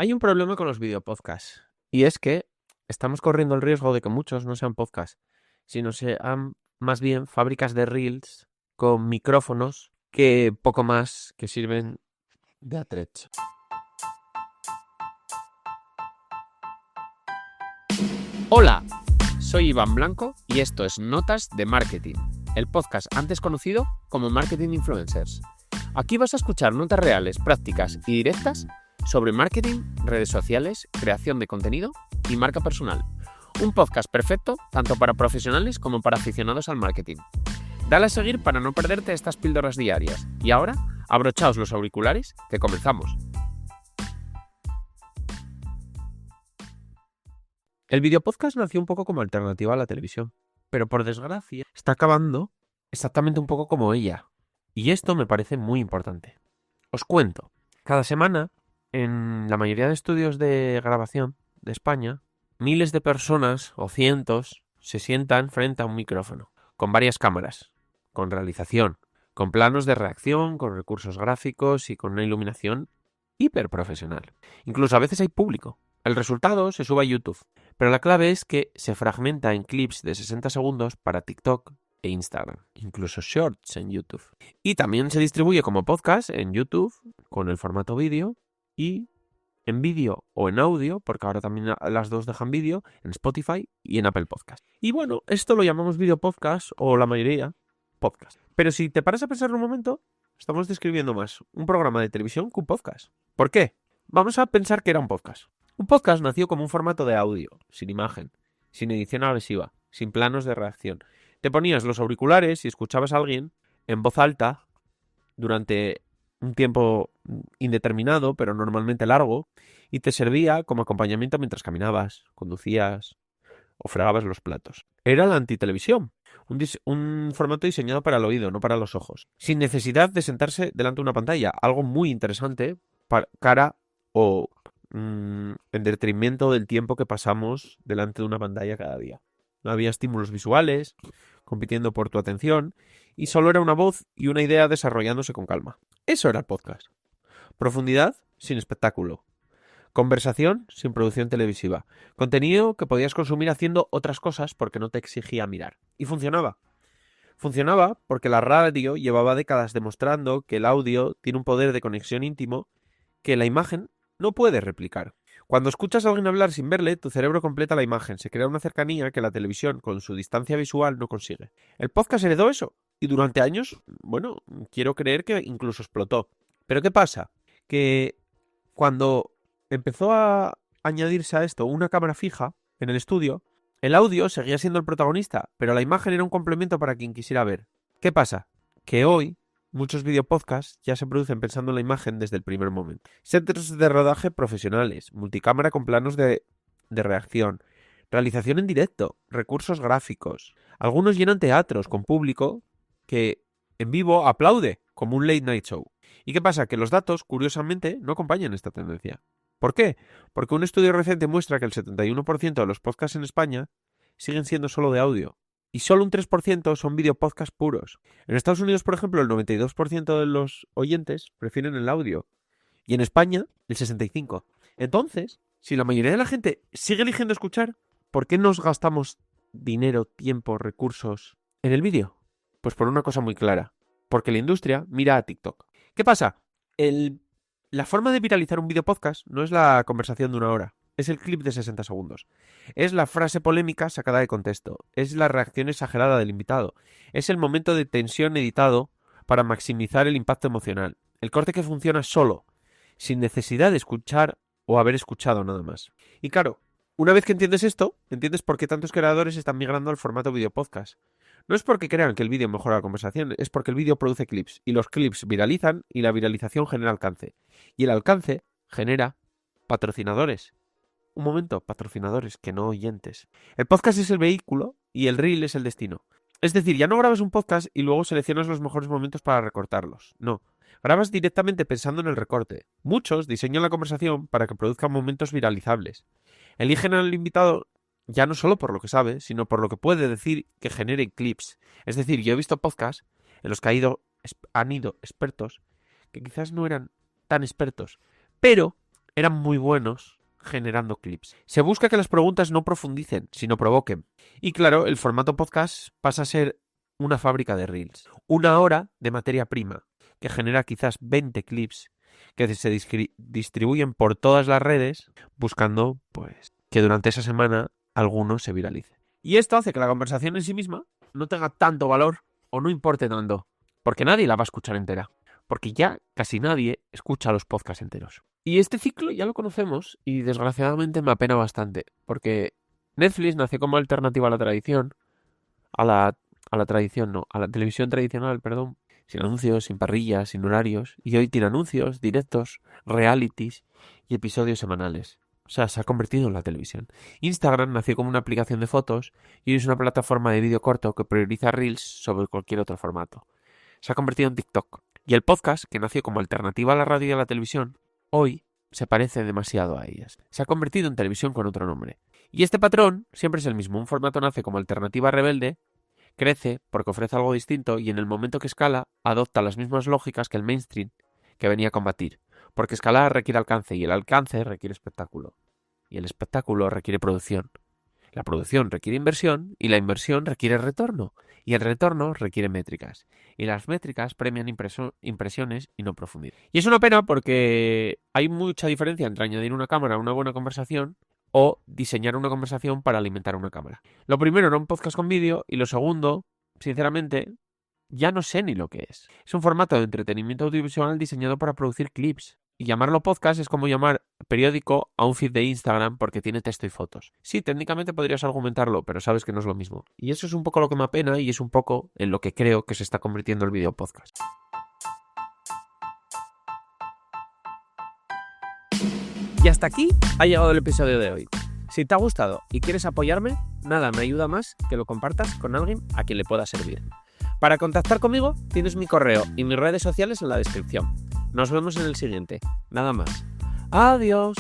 Hay un problema con los videopodcasts y es que estamos corriendo el riesgo de que muchos no sean podcasts, sino sean más bien fábricas de reels con micrófonos que poco más que sirven de atrecho. Hola, soy Iván Blanco y esto es Notas de Marketing, el podcast antes conocido como Marketing Influencers. Aquí vas a escuchar notas reales, prácticas y directas sobre marketing, redes sociales, creación de contenido y marca personal. Un podcast perfecto tanto para profesionales como para aficionados al marketing. Dale a seguir para no perderte estas píldoras diarias. Y ahora, abrochaos los auriculares, que comenzamos. El videopodcast nació un poco como alternativa a la televisión, pero por desgracia está acabando exactamente un poco como ella. Y esto me parece muy importante. Os cuento, cada semana, en la mayoría de estudios de grabación de España, miles de personas o cientos se sientan frente a un micrófono, con varias cámaras, con realización, con planos de reacción, con recursos gráficos y con una iluminación hiperprofesional. Incluso a veces hay público. El resultado se sube a YouTube, pero la clave es que se fragmenta en clips de 60 segundos para TikTok e Instagram, incluso shorts en YouTube. Y también se distribuye como podcast en YouTube con el formato vídeo y en vídeo o en audio, porque ahora también las dos dejan vídeo, en Spotify y en Apple Podcast. Y bueno, esto lo llamamos video podcast o la mayoría podcast. Pero si te paras a pensar un momento, estamos describiendo más un programa de televisión que un podcast. ¿Por qué? Vamos a pensar que era un podcast. Un podcast nació como un formato de audio, sin imagen, sin edición agresiva, sin planos de reacción. Te ponías los auriculares y escuchabas a alguien en voz alta durante un tiempo indeterminado, pero normalmente largo, y te servía como acompañamiento mientras caminabas, conducías o fregabas los platos. Era la antitelevisión, un formato diseñado para el oído, no para los ojos, sin necesidad de sentarse delante de una pantalla, algo muy interesante para cara o en detrimento del tiempo que pasamos delante de una pantalla cada día. No había estímulos visuales compitiendo por tu atención y solo era una voz y una idea desarrollándose con calma. Eso era el podcast. Profundidad sin espectáculo. Conversación sin producción televisiva. Contenido que podías consumir haciendo otras cosas porque no te exigía mirar. Y funcionaba. Funcionaba porque la radio llevaba décadas demostrando que el audio tiene un poder de conexión íntimo que la imagen no puede replicar. Cuando escuchas a alguien hablar sin verle, tu cerebro completa la imagen, se crea una cercanía que la televisión, con su distancia visual, no consigue. El podcast heredó eso, y durante años, bueno, quiero creer que incluso explotó. Pero ¿qué pasa? Que cuando empezó a añadirse a esto una cámara fija en el estudio, el audio seguía siendo el protagonista, pero la imagen era un complemento para quien quisiera ver. ¿Qué pasa? Que hoy muchos videopodcasts ya se producen pensando en la imagen desde el primer momento. Centros de rodaje profesionales, multicámara con planos de reacción, realización en directo, recursos gráficos. Algunos llenan teatros con público que en vivo aplaude, como un late night show. ¿Y qué pasa? Que los datos, curiosamente, no acompañan esta tendencia. ¿Por qué? Porque un estudio reciente muestra que el 71% de los podcasts en España siguen siendo solo de audio. Y solo un 3% son videopodcasts puros. En Estados Unidos, por ejemplo, el 92% de los oyentes prefieren el audio. Y en España, el 65%. Entonces, si la mayoría de la gente sigue eligiendo escuchar, ¿por qué nos gastamos dinero, tiempo, recursos en el vídeo? Pues por una cosa muy clara. Porque la industria mira a TikTok. ¿Qué pasa? La forma de viralizar un videopodcast no es la conversación de una hora. Es el clip de 60 segundos. Es la frase polémica sacada de contexto. Es la reacción exagerada del invitado. Es el momento de tensión editado para maximizar el impacto emocional. El corte que funciona solo, sin necesidad de escuchar o haber escuchado nada más. Y claro, una vez que entiendes esto, entiendes por qué tantos creadores están migrando al formato videopodcast. No es porque crean que el vídeo mejora la conversación, es porque el vídeo produce clips, y los clips viralizan y la viralización genera alcance. Y el alcance genera patrocinadores. Un momento, patrocinadores, que no oyentes. El podcast es el vehículo y el reel es el destino. Es decir, ya no grabas un podcast y luego seleccionas los mejores momentos para recortarlos. No. Grabas directamente pensando en el recorte. Muchos diseñan la conversación para que produzcan momentos viralizables. Eligen al invitado ya no solo por lo que sabe, sino por lo que puede decir que genere clips. Es decir, yo he visto podcasts en los que han ido expertos que quizás no eran tan expertos, pero eran muy buenos generando clips. Se busca que las preguntas no profundicen, sino provoquen. Y claro, el formato podcast pasa a ser una fábrica de reels. 1 hora de materia prima, que genera quizás 20 clips que se distribuyen por todas las redes, buscando pues que durante esa semana alguno se viralice. Y esto hace que la conversación en sí misma no tenga tanto valor o no importe tanto, porque nadie la va a escuchar entera, porque ya casi nadie escucha los podcasts enteros. Y este ciclo ya lo conocemos y desgraciadamente me apena bastante, porque Netflix nació como alternativa a la tradición, a la televisión tradicional, perdón, sin anuncios, sin parrillas, sin horarios, y hoy tiene anuncios, directos, realities y episodios semanales. O sea, se ha convertido en la televisión. Instagram nació como una aplicación de fotos y es una plataforma de vídeo corto que prioriza Reels sobre cualquier otro formato. Se ha convertido en TikTok. Y el podcast, que nació como alternativa a la radio y a la televisión, hoy se parece demasiado a ellas. Se ha convertido en televisión con otro nombre. Y este patrón siempre es el mismo. Un formato nace como alternativa rebelde, crece porque ofrece algo distinto y en el momento que escala adopta las mismas lógicas que el mainstream que venía a combatir. Porque escalar requiere alcance y el alcance requiere espectáculo. Y el espectáculo requiere producción. La producción requiere inversión y la inversión requiere retorno. Y el retorno requiere métricas. Y las métricas premian impresiones y no profundidad. Y es una pena porque hay mucha diferencia entre añadir una cámara a una buena conversación o diseñar una conversación para alimentar una cámara. Lo primero era un podcast con vídeo y lo segundo, sinceramente, ya no sé ni lo que es. Es un formato de entretenimiento audiovisual diseñado para producir clips. Y llamarlo podcast es como llamar periódico a un feed de Instagram porque tiene texto y fotos. Sí, técnicamente podrías argumentarlo, pero sabes que no es lo mismo. Y eso es un poco lo que me apena y es un poco en lo que creo que se está convirtiendo el video podcast. Y hasta aquí ha llegado el episodio de hoy. Si te ha gustado y quieres apoyarme, nada me ayuda más que lo compartas con alguien a quien le pueda servir. Para contactar conmigo tienes mi correo y mis redes sociales en la descripción. Nos vemos en el siguiente. Nada más. Adiós.